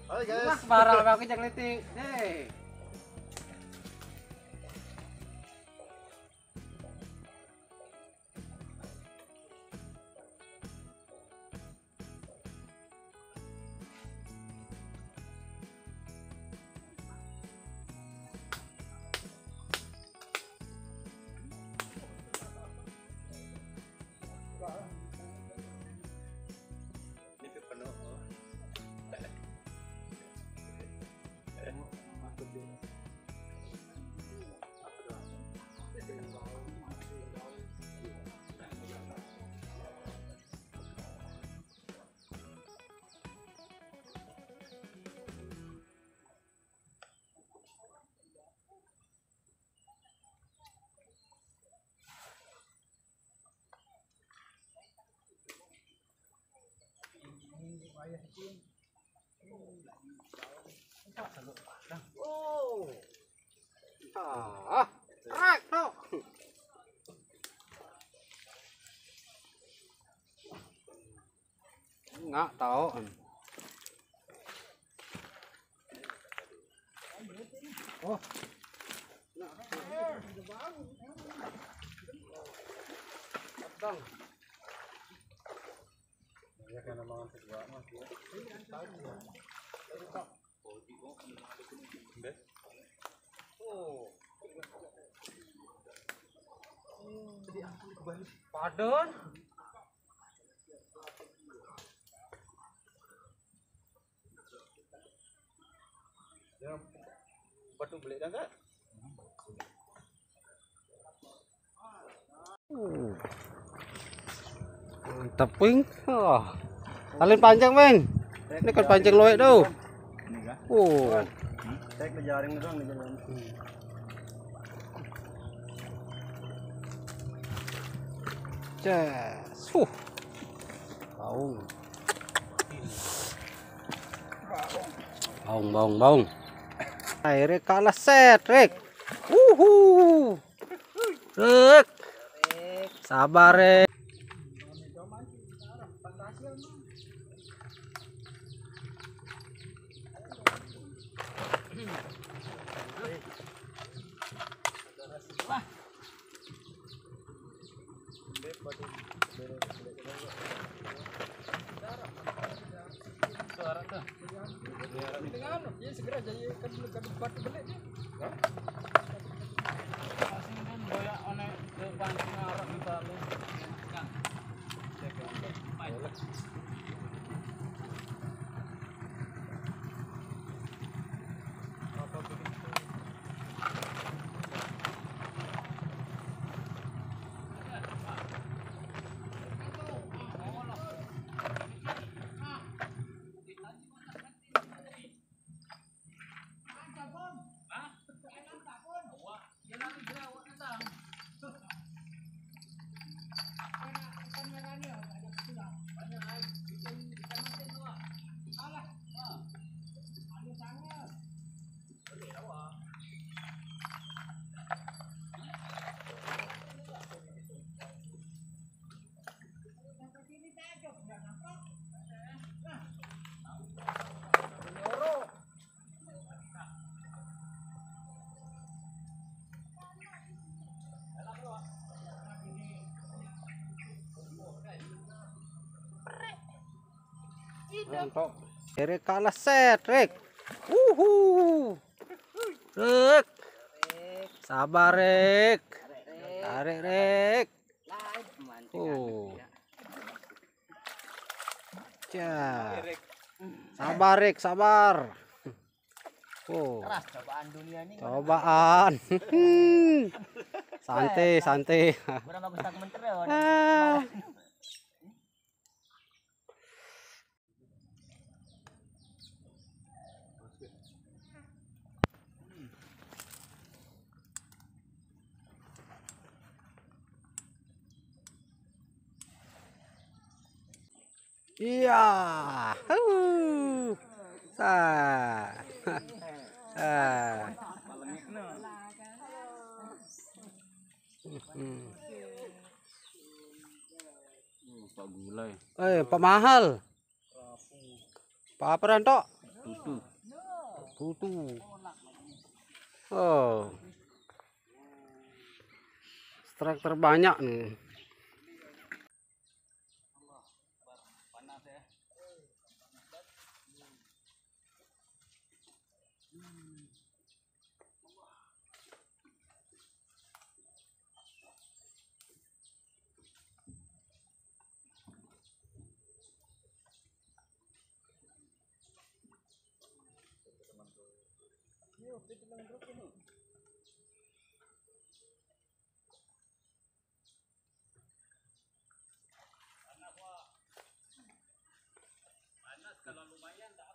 Oke guys. Wah, barang aku jak letik. Hei. Oh. Right, no. Nggak tahu. Oh. Bang. Ya kan nama kedua mas. Oh. Padon. Ya, batu belik dah enggak? Mantap, Wing. Oh. Alin panjang, Wing. Ini kan panjang loek tuh. Oh. Saya ke jaring doang di jalan. Yes. Baung. Baung. Akhirnya kalah set, Rek. Rek. Sabar, Rek. Segera jadi kan batu belik dia. Mantap. Rek kalah set, Rek. Rek. Sabar, Rek. Tarik, Rek. Oh. Sabar, Rik, sabar. Oh, Keras cobaan dunia ini. cobaan. Santai, santai. Kurang bagus tak menteri. Ah. Iya. Sah. Pak gulai. Pak mahal. Pak apa Ranto? Tutu. Tutu. Oh. Strike terbanyak nih. Kalau lumayan tak